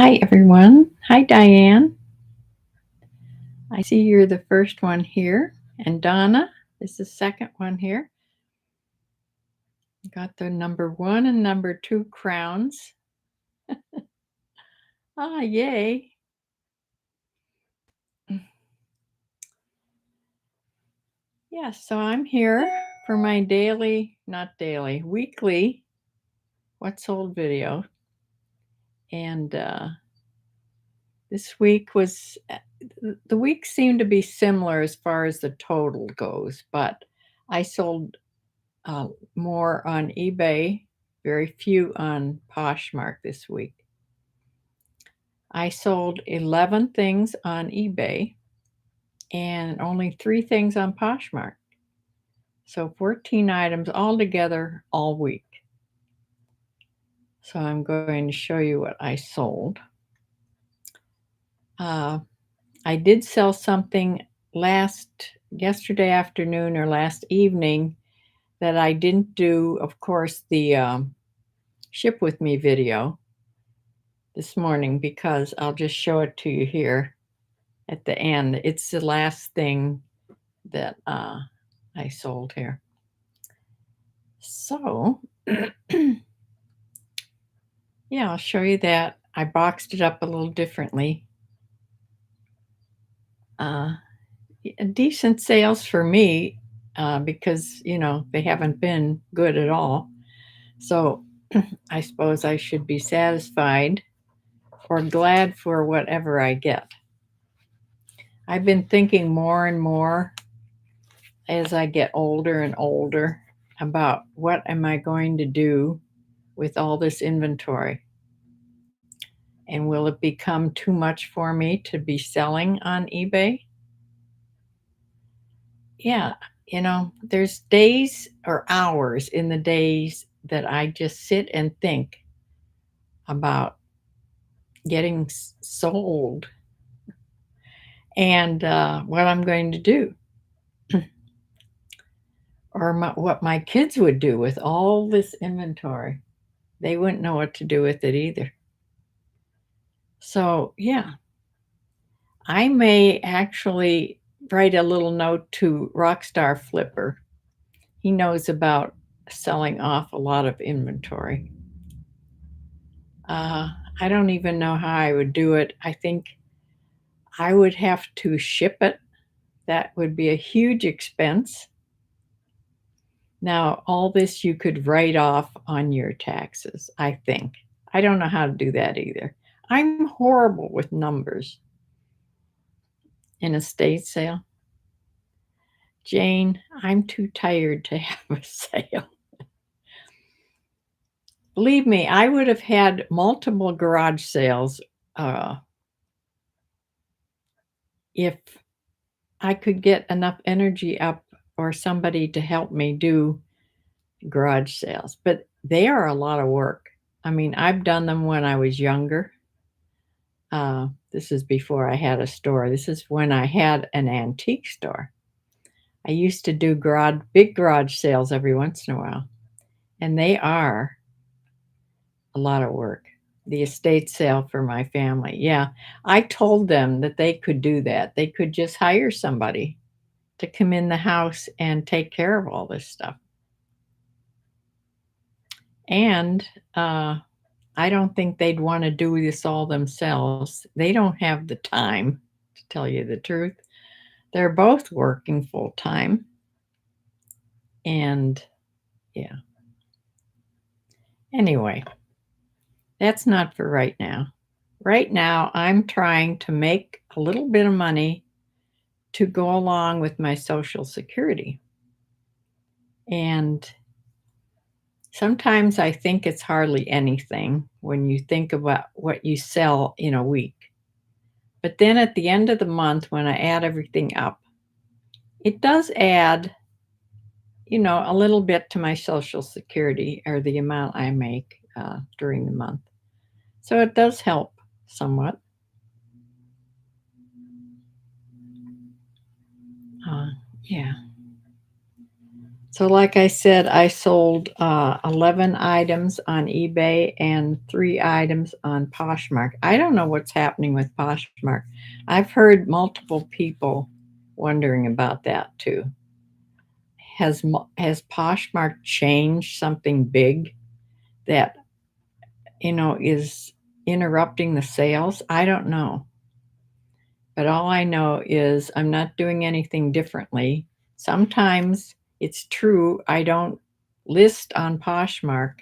Hi, everyone. Hi, Diane. I see you're the first one here. And Donna is the second one here. Got the number 1 and number 2 crowns. Ah, yay. Yeah, so I'm here for my weekly What Sold video. And this week the week seemed to be similar as far as the total goes, but I sold more on eBay, very few on Poshmark this week. I sold 11 things on eBay and only 3 things on Poshmark. So 14 items altogether all week. So I'm going to show you what I sold. I did sell something yesterday afternoon or last evening that I didn't do, of course, the ship with me video this morning, because I'll just show it to you here at the end. It's the last thing that I sold here. So yeah, I'll show you that. I boxed it up a little differently. Decent sales for me, because they haven't been good at all. So I suppose I should be satisfied or glad for whatever I get. I've been thinking more and more as I get older and older about what am I going to do with all this inventory? And will it become too much for me to be selling on eBay? Yeah, there's days or hours in the days that I just sit and think about getting sold and what I'm going to do. Or what my kids would do with all this inventory. They wouldn't know what to do with it either. So, yeah, I may actually write a little note to Rockstar Flipper. He knows about selling off a lot of inventory. I don't even know how I would do it. I think I would have to ship it. That would be a huge expense. Now, all this you could write off on your taxes, I think. I don't know how to do that either. I'm horrible with numbers. In estate sale. Jane, I'm too tired to have a sale. Believe me, I would have had multiple garage sales if I could get enough energy up or somebody to help me do garage sales. But they are a lot of work. I mean, I've done them when I was younger. This is before I had a store. This is when I had an antique store. I used to do big garage sales every once in a while, and they are a lot of work. The estate sale for my family. Yeah, I told them that they could do that. They could just hire somebody to come in the house and take care of all this stuff. And I don't think they'd want to do this all themselves. They don't have the time, to tell you the truth. They're both working full time. And yeah. Anyway, that's not for right now. Right now, I'm trying to make a little bit of money to go along with my Social Security. And sometimes I think it's hardly anything when you think about what you sell in a week. But then at the end of the month, when I add everything up, it does add, a little bit to my Social Security, or the amount I make during the month. So it does help somewhat. Yeah. So like I said, I sold 11 items on eBay and 3 items on Poshmark. I don't know what's happening with Poshmark. I've heard multiple people wondering about that too. Has Poshmark changed something big that, is interrupting the sales? I don't know. But all I know is I'm not doing anything differently. Sometimes it's true I don't list on Poshmark.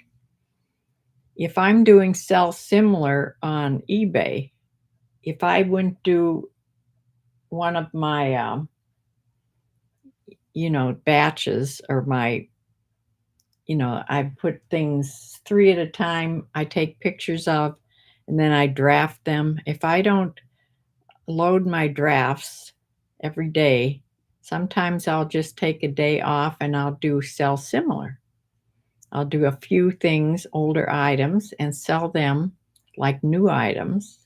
If I'm doing sell similar on eBay, if I wouldn't do one of my, batches or I put things 3 at a time I take pictures of, and then I draft them. If I don't load my drafts every day, sometimes I'll just take a day off and I'll do sell similar. I'll do a few things, older items, and sell them like new items.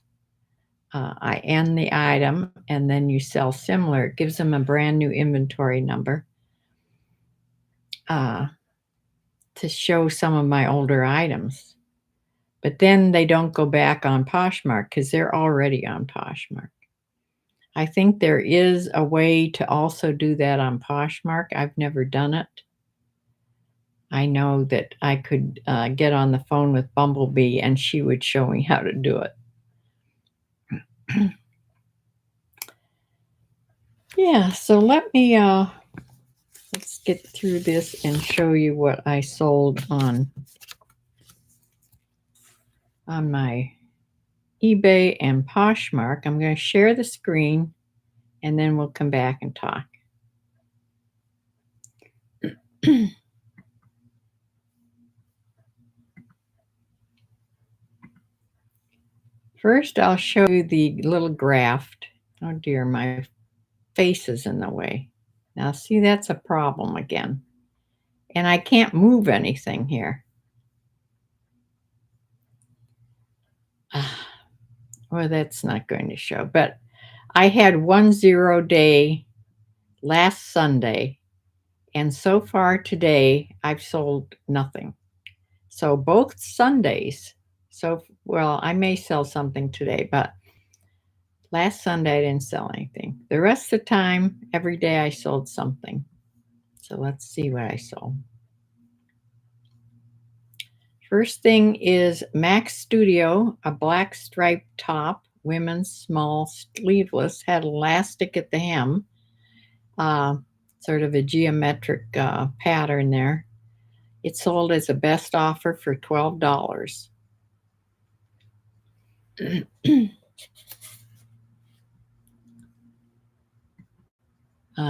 I end the item and then you sell similar. It gives them a brand new inventory number uh, to show some of my older items. But then they don't go back on Poshmark because they're already on Poshmark. I think there is a way to also do that on Poshmark. I've never done it. I know that I could get on the phone with Bumblebee and she would show me how to do it. Yeah, so let's get through this and show you what I sold on my eBay and Poshmark. I'm going to share the screen and then we'll come back and talk. First, I'll show you the little graft. Oh dear, my face is in the way. Now, see, that's a problem again. And I can't move anything here. Well, that's not going to show. But I had 1 day last Sunday. And so far today, I've sold nothing. So both Sundays, I may sell something today, but last Sunday I didn't sell anything. The rest of the time, every day I sold something. So let's see what I sold. First thing is Max Studio, a black striped top, women's small sleeveless, had elastic at the hem, sort of a geometric pattern there. It sold as a best offer for $12.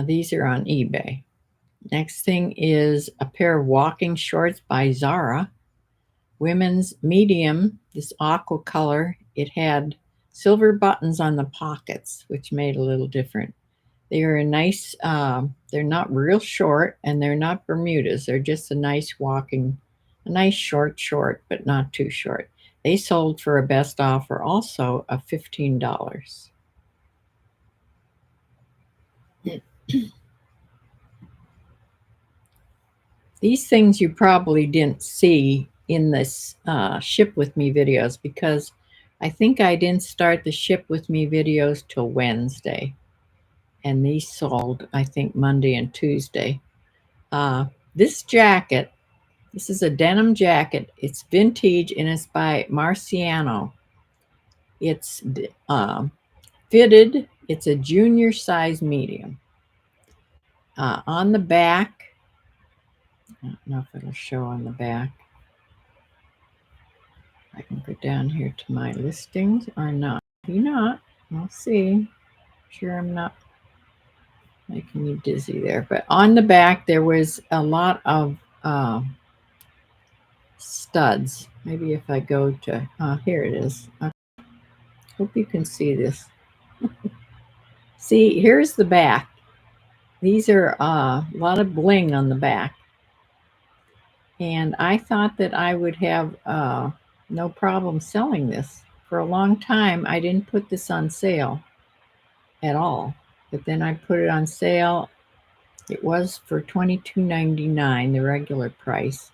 These are on eBay. Next thing is a pair of walking shorts by Zara. Women's medium, this aqua color. It had silver buttons on the pockets, which made a little different. They are a nice, they're not real short and they're not Bermudas. They're just a nice short, but not too short. They sold for a best offer also of $15. These things you probably didn't see in this ship with me videos because I think I didn't start the ship with me videos till Wednesday. And these sold, I think, Monday and Tuesday. This jacket, this is a denim jacket. It's vintage and it's by Marciano. It's fitted. It's a junior size medium. On the back, I don't know if it'll show on the back. I can go down here to my listings or not. Maybe not. We'll see. Sure, I'm not making you dizzy there. But on the back, there was a lot of studs. Maybe if I go to, here it is. I hope you can see this. See, here's the back. These are a lot of bling on the back. And I thought that I would have no problem selling this. For a long time, I didn't put this on sale at all. But then I put it on sale It was for $22.99, the regular price.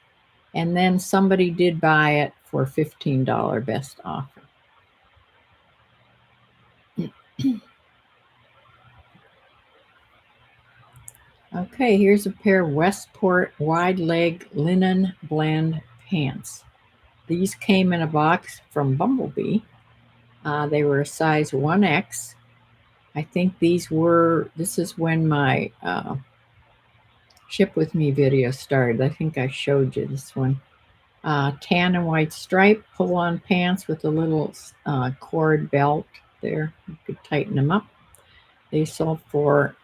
And then somebody did buy it for $15 best offer. Okay, here's a pair of Westport wide leg linen blend pants. These came in a box from Bumblebee. They were a size 1X. I think this is when my Ship With Me video started. I think I showed you this one. Tan and white stripe pull-on pants with a little cord belt there. You could tighten them up. They sold for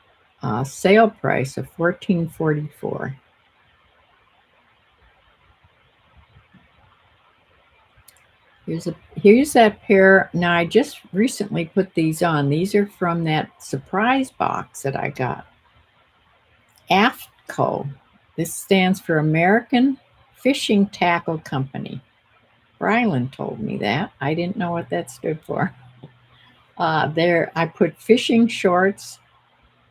a sale price of $14.44. Here's that pair. Now I just recently put these on. These are from that surprise box that I got. AFCO. This stands for American Fishing Tackle Company. Brylan told me that. I didn't know what that stood for. There, I put fishing shorts.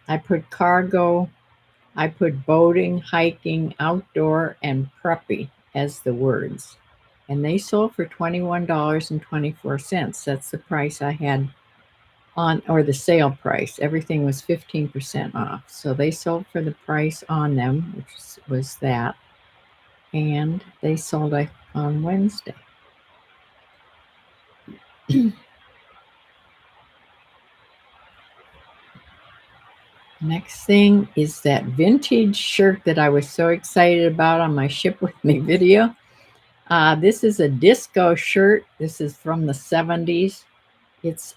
I put cargo. I put boating, hiking, outdoor, and preppy as the words. And they sold for $21.24. That's the price I had on, or the sale price. Everything was 15% off. So they sold for the price on them, which was that. And they sold on Wednesday. Next thing is that vintage shirt that I was so excited about on my Ship With Me video. This is a disco shirt. This is from the 70s. It's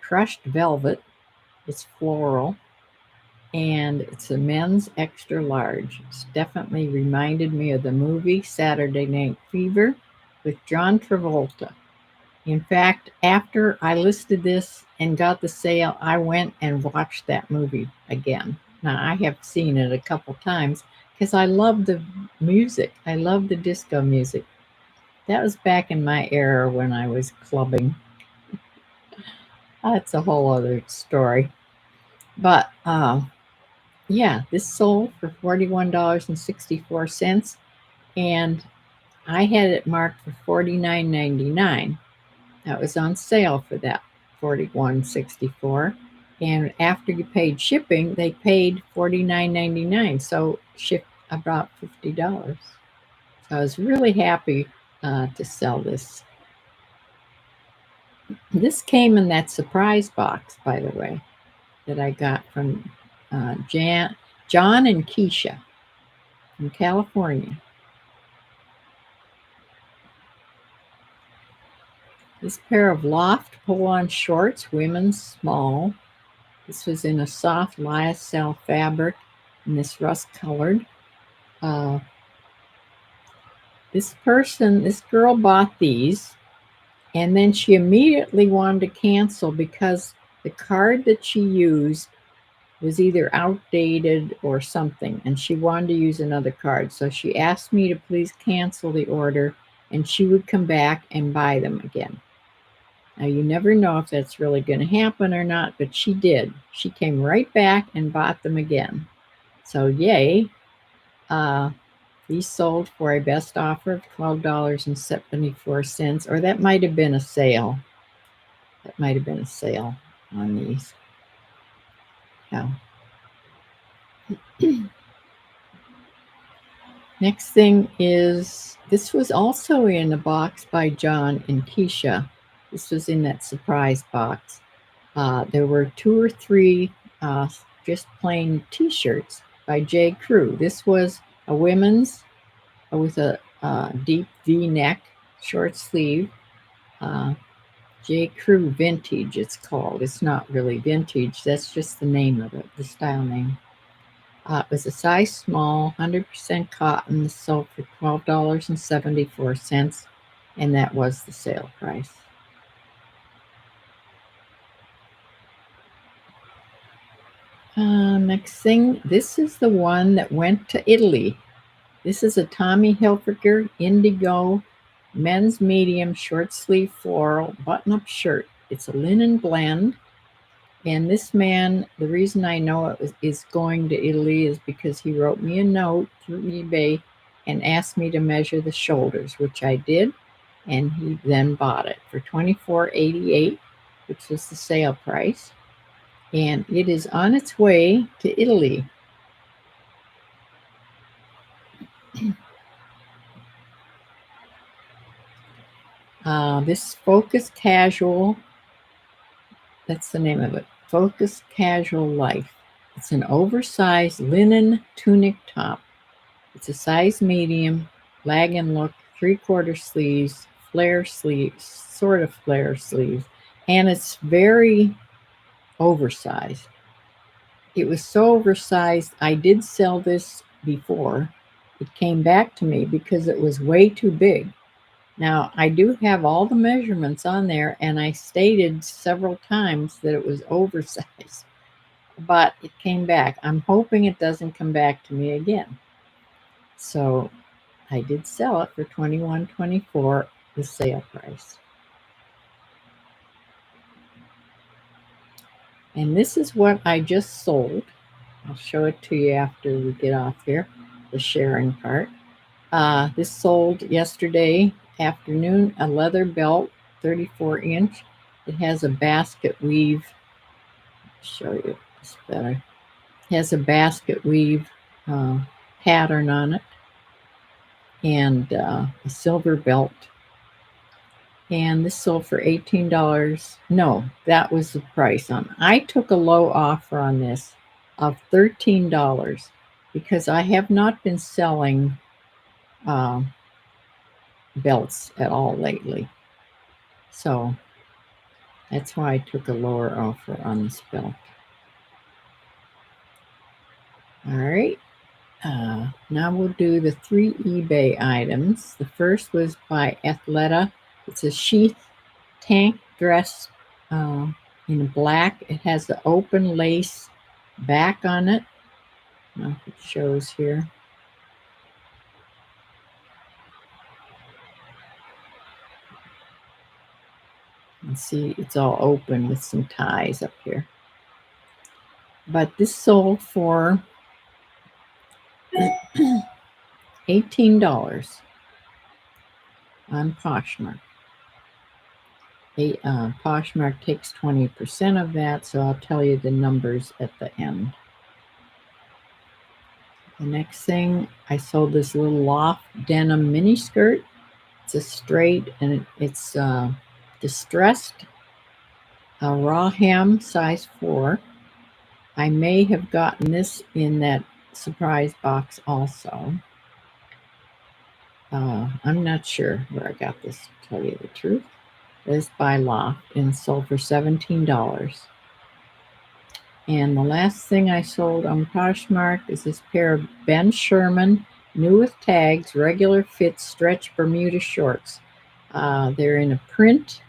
crushed velvet. It's floral. And it's a men's extra large. It's definitely reminded me of the movie Saturday Night Fever with John Travolta. In fact, after I listed this and got the sale, I went and watched that movie again. Now, I have seen it a couple times because I love the music. I love the disco music. That was back in my era when I was clubbing. That's a whole other story. But yeah, this sold for $41.64, and I had it marked for $49.99. That was on sale for that $41.64. And after you paid shipping, they paid $49.99. So shipped about $50. So I was really happy to sell this. This came in that surprise box, by the way, that I got from John and Keisha from California. This pair of Loft pull-on shorts, women's small. This was in a soft lyocell fabric in this rust colored. This girl bought these, and then she immediately wanted to cancel because the card that she used was either outdated or something, and she wanted to use another card. So she asked me to please cancel the order, and she would come back and buy them again. Now, you never know if that's really going to happen or not, but she did. She came right back and bought them again. So, yay. These sold for a best offer of $12.74, or that might have been a sale. That might have been a sale on these. Yeah. Next thing is, this was also in a box by John and Keisha. This was in that surprise box. There were 2 or 3 just plain t-shirts by J. Crew. This was a women's with a deep V-neck, short sleeve. J. Crew Vintage, it's called. It's not really vintage. That's just the name of it, the style name. It was a size small, 100% cotton, sold for $12.74, and that was the sale price. Next thing, this is the one that went to Italy. This is a Tommy Hilfiger Indigo men's medium short sleeve floral button-up shirt. It's a linen blend, And this man, the reason I know is going to Italy is because he wrote me a note through eBay and asked me to measure the shoulders, which I did. And he then bought it for $24.88, which was the sale price. And it is on its way to Italy. This Focus Casual, that's the name of it, Focus Casual Life. It's an oversized linen tunic top. It's a size medium, lag and look, 3/4 sleeves, flare sleeves, sort of flare sleeves, and it's very oversized. It was so oversized, I did sell this before. It came back to me because it was way too big. Now, I do have all the measurements on there, and I stated several times that it was oversized, but it came back. I'm hoping it doesn't come back to me again. So I did sell it for $21.24, the sale price. And this is what I just sold. I'll show it to you after we get off here, the sharing part. This sold yesterday afternoon, a leather belt, 34-inch. It has a basket weave. I'll show you this better. It has a basket weave pattern on it and a silver belt. And this sold for $18. No, that was the price on. I took a low offer on this of $13 because I have not been selling belts at all lately. So that's why I took a lower offer on this belt. All right. Now we'll do the 3 eBay items. The first was by Athleta. It's a sheath tank dress in black. It has the open lace back on it. I don't know if it shows here. And see, it's all open with some ties up here. But this sold for $18 on Poshmark. Poshmark takes 20% of that, so I'll tell you the numbers at the end. The next thing, I sold this little Loft denim mini skirt. It's a straight and it's distressed, raw hem, size 4. I may have gotten this in that surprise box also. I'm not sure where I got this, to tell you the truth. It's by Loft and sold for $17. And the last thing I sold on Poshmark is this pair of Ben Sherman new with tags, regular fit stretch Bermuda shorts. They're in a print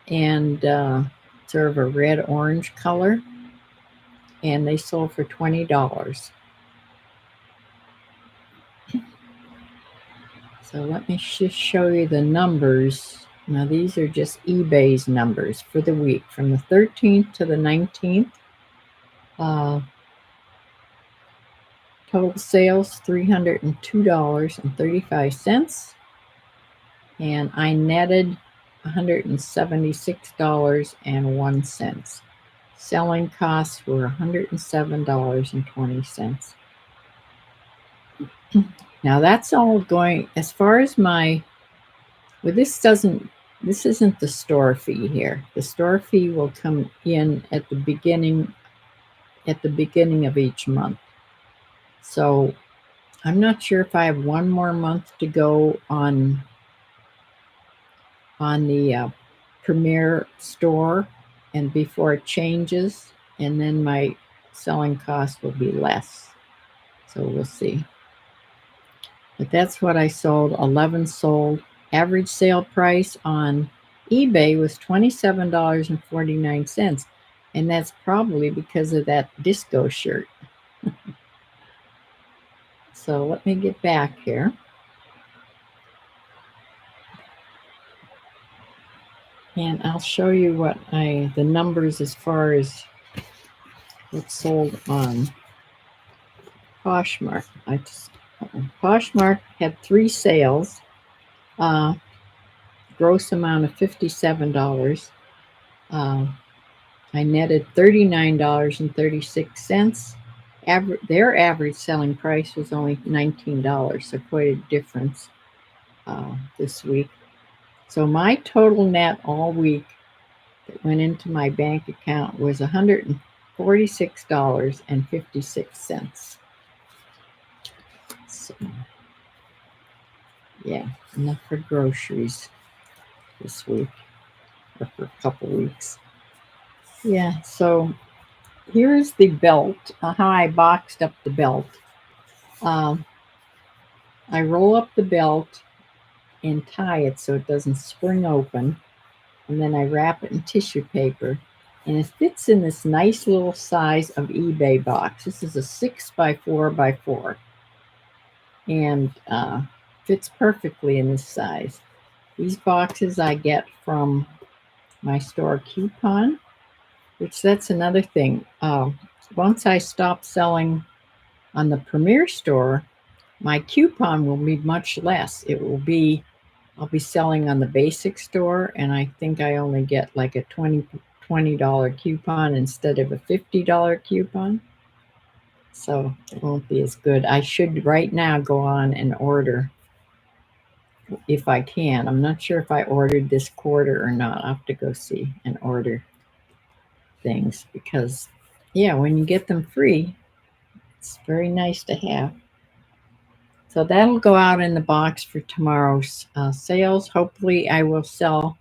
and sort of a red-orange color, and they sold for $20. So let me just show you the numbers. Now these are just eBay's numbers for the week from the 13th to the 19th. Total sales $302.35, and I netted $176.01. Selling costs were $107.20. Now that's all going as far as my. Well, this isn't the store fee here. The store fee will come in at the beginning of each month. So I'm not sure if I have one more month to go on the Premier store and before it changes, and then my selling cost will be less. So we'll see. But that's what I sold. 11 sold. Average sale price on eBay was $27.49. And that's probably because of that disco shirt. So let me get back here. And I'll show you what the numbers as far as what's sold on Poshmark. Poshmark had 3 sales, gross amount of $57. I netted $39.36. Their average selling price was only $19, so quite a difference this week. So my total net all week that went into my bank account was $146.56. So, yeah, enough for groceries this week or for a couple weeks. Yeah, so here's the belt, how I boxed up the belt. I roll up the belt and tie it so it doesn't spring open, and then I wrap it in tissue paper, and it fits in this nice little size of eBay box. This is a 6x4x4, and fits perfectly in this size. These boxes I get from my store Coupon, which that's another thing. Once I stop selling on the Premier store, my coupon will be much less. I'll be selling on the basic store, and I think I only get like a $20 coupon instead of a $50 coupon. So it won't be as good. I should right now go on and order if I can. I'm not sure if I ordered this quarter or not. I'll have to go see and order things because, yeah, when you get them free, it's very nice to have. So that'll go out in the box for tomorrow's sales. Hopefully I will sell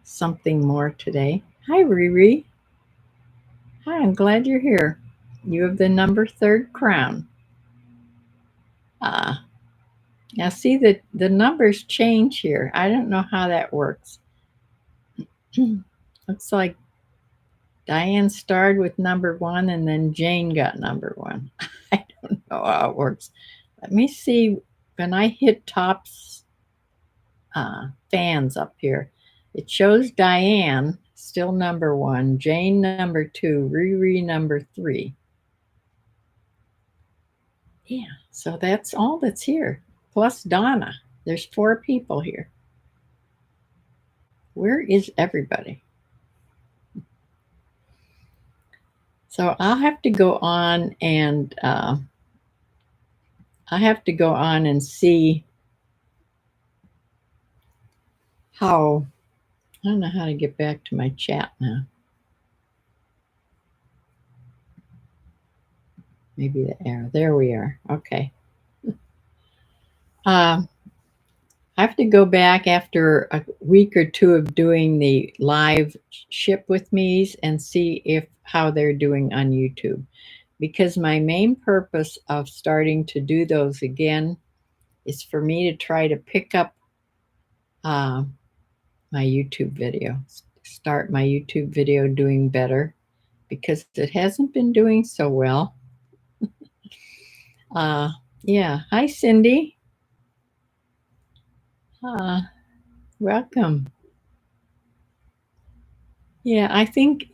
something more today. Hi, Riri. Hi, I'm glad you're here. You have the number 3rd crown. Now see that the numbers change here. I don't know how that works. Looks like Diane started with number 1 and then Jane got number 1. I don't know how it works. Let me see. When I hit tops fans up here, it shows Diane still number 1, Jane number 2, Riri number 3. Yeah, so that's all that's here. Plus Donna. There's 4 people here. Where is everybody? So I'll have to go on and see how. I don't know how to get back to my chat now. Maybe the arrow. There we are. Okay. I have to go back after a week or 2 of doing the live ship with me's and see how they're doing on YouTube. Because my main purpose of starting to do those again is for me to try to pick up my YouTube video, start my YouTube video doing better because it hasn't been doing so well. Yeah. Hi, Cindy. Welcome. Yeah, I think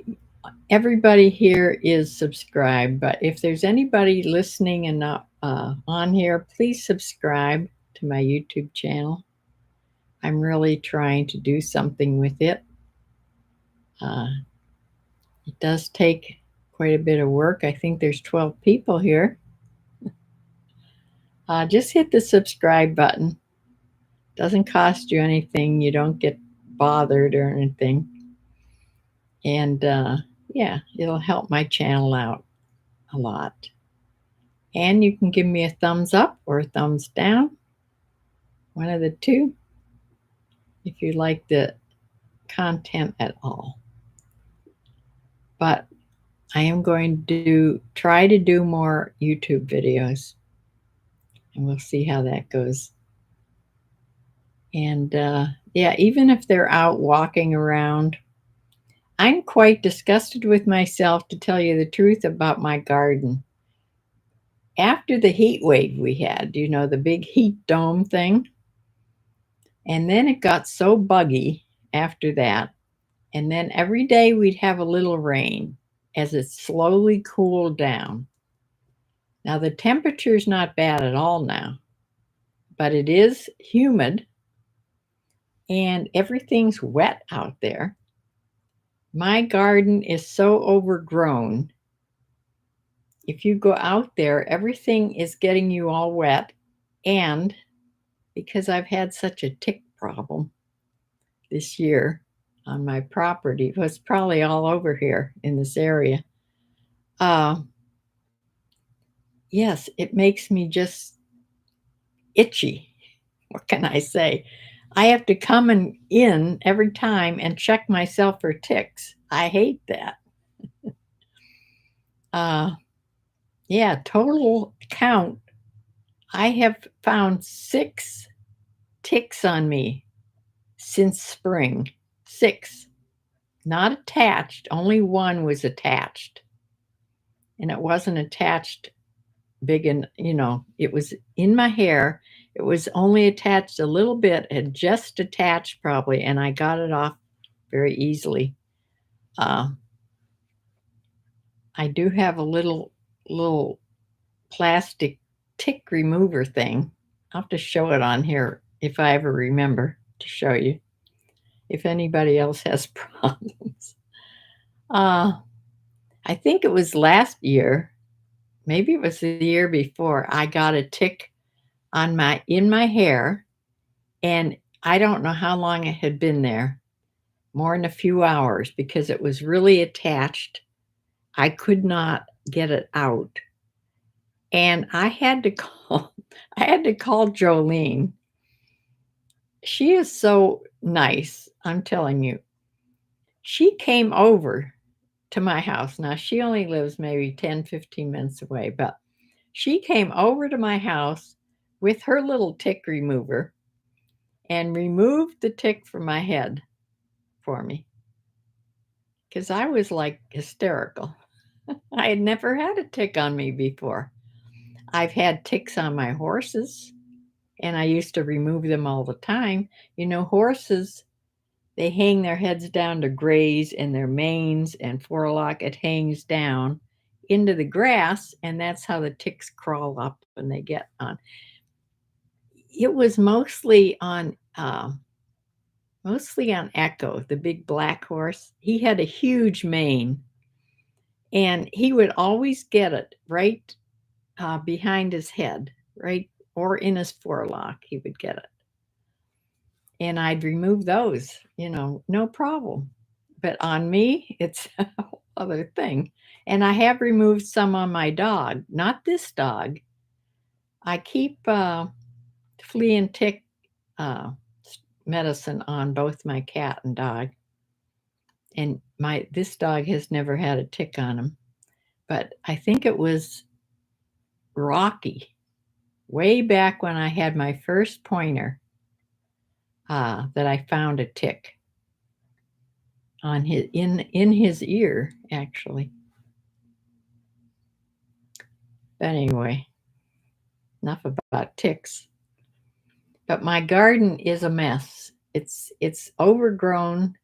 everybody here is subscribed, but if there's anybody listening and not on here, please subscribe to my YouTube channel. I'm really trying to do something with it. It does take quite a bit of work. I think there's 12 people here. Just hit the subscribe button. Doesn't cost you anything. You don't get bothered or anything. And yeah, it'll help my channel out a lot. And you can give me a thumbs up or a thumbs down, one of the two, if you like the content at all. But I am going to try to do more YouTube videos, and we'll see how that goes. And yeah, even if they're out walking around, I'm quite disgusted with myself, to tell you the truth, about my garden. After the heat wave we had, the big heat dome thing, and then it got so buggy after that. And then every day we'd have a little rain as it slowly cooled down. Now the temperature's not bad at all now, but it is humid and everything's wet out there. My garden is so overgrown. If you go out there, everything is getting you all wet. And because I've had such a tick problem this year on my property, it was probably all over here in this area. Yes, it makes me just itchy. What can I say? I have to come in every time and check myself for ticks. I hate that. Yeah, total count. I have found 6 ticks on me since spring. 6. Not attached. Only one was attached. And it wasn't attached big and, it was in my hair. It was only attached a little bit, had just attached probably, and I got it off very easily. I do have a little plastic tick remover thing. I'll have to show it on here if I ever remember to show you, if anybody else has problems. I think it was last year, maybe it was the year before, I got a tick in my hair, and I don't know how long it had been there, more than a few hours, because it was really attached. I could not get it out. And I had to call Jolene. She is so nice, I'm telling you. She came over to my house. Now, she only lives maybe 10, 15 minutes away, but she came over to my house with her little tick remover and removed the tick from my head for me, because I was like hysterical. I had never had a tick on me before. I've had ticks on my horses, and I used to remove them all the time. Horses, they hang their heads down to graze, and their manes and forelock, it hangs down into the grass, and that's how the ticks crawl up and they get on. It was mostly on Echo, the big black horse. He had a huge mane, and he would always get it right behind his head, right, or in his forelock, he would get it. And I'd remove those, no problem. But on me, it's a whole other thing. And I have removed some on my dog, not this dog. I keep flea and tick medicine on both my cat and dog. And this dog has never had a tick on him. But I think it was Rocky, way back when I had my first pointer, that I found a tick on in his ear, actually. But anyway, enough about ticks. But my garden is a mess. It's overgrown,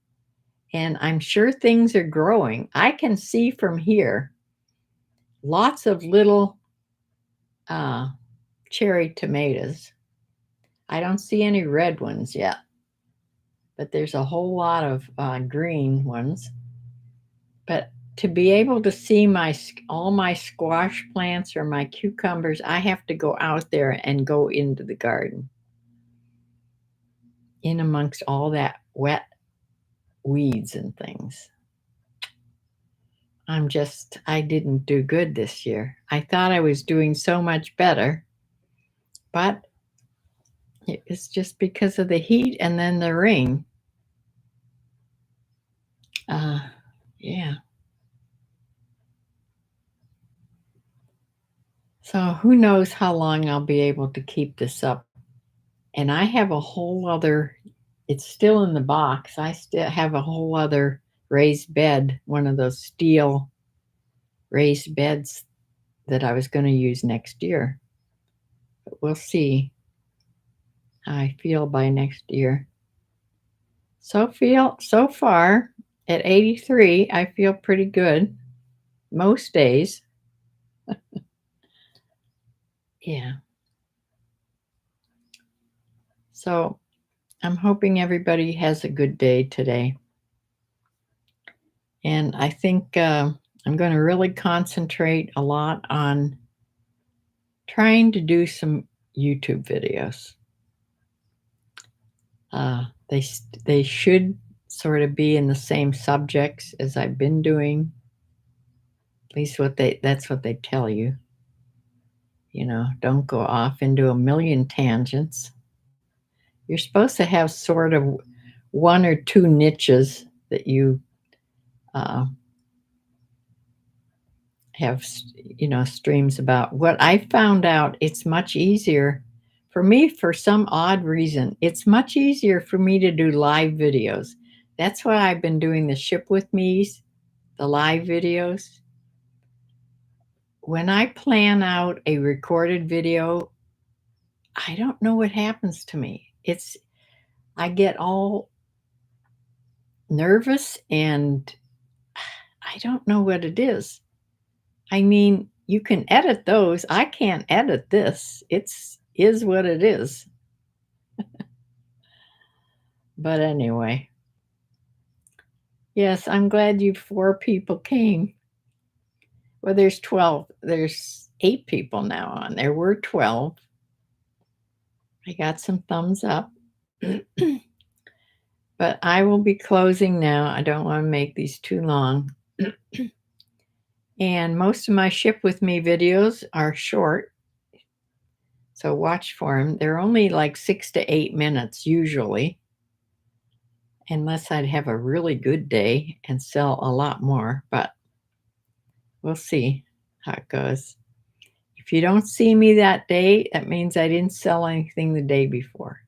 and I'm sure things are growing. I can see from here lots of little cherry tomatoes. I don't see any red ones yet, but there's a whole lot of green ones. But to be able to see all my squash plants or my cucumbers, I have to go out there and go into the garden, in amongst all that wet weeds and things. I didn't do good this year. I thought I was doing so much better, but it's just because of the heat and then the rain. Yeah. So who knows how long I'll be able to keep this up. And I have a whole other, it's still in the box. I still have a whole other raised bed, one of those steel raised beds that I was going to use next year. But we'll see how I feel by next year. So far at 83, I feel pretty good most days. Yeah. So I'm hoping everybody has a good day today. And I think I'm going to really concentrate a lot on trying to do some YouTube videos. They should sort of be in the same subjects as I've been doing. At least that's what they tell you. You know, don't go off into a million tangents. You're supposed to have sort of one or two niches that you uh, have, streams about. What I found out, it's much easier for me, for some odd reason, it's much easier for me to do live videos. That's why I've been doing the ship with me's, the live videos. When I plan out a recorded video, I don't know what happens to me. I get all nervous and I don't know what it is. I mean, you can edit those. I can't edit this. It's is what it is. But anyway, yes, I'm glad you 4 people came. Well, there's 8 people now on. There were 12. I got some thumbs up. But I will be closing now. I don't want to make these too long. And most of my ship with me videos are short. So watch for them. They're only like 6 to 8 minutes usually. Unless I'd have a really good day and sell a lot more. But we'll see how it goes. If you don't see me that day, that means I didn't sell anything the day before.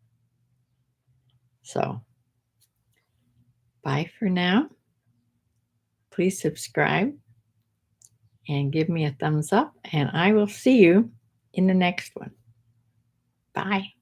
So, bye for now. Please subscribe and give me a thumbs up, and I will see you in the next one. Bye.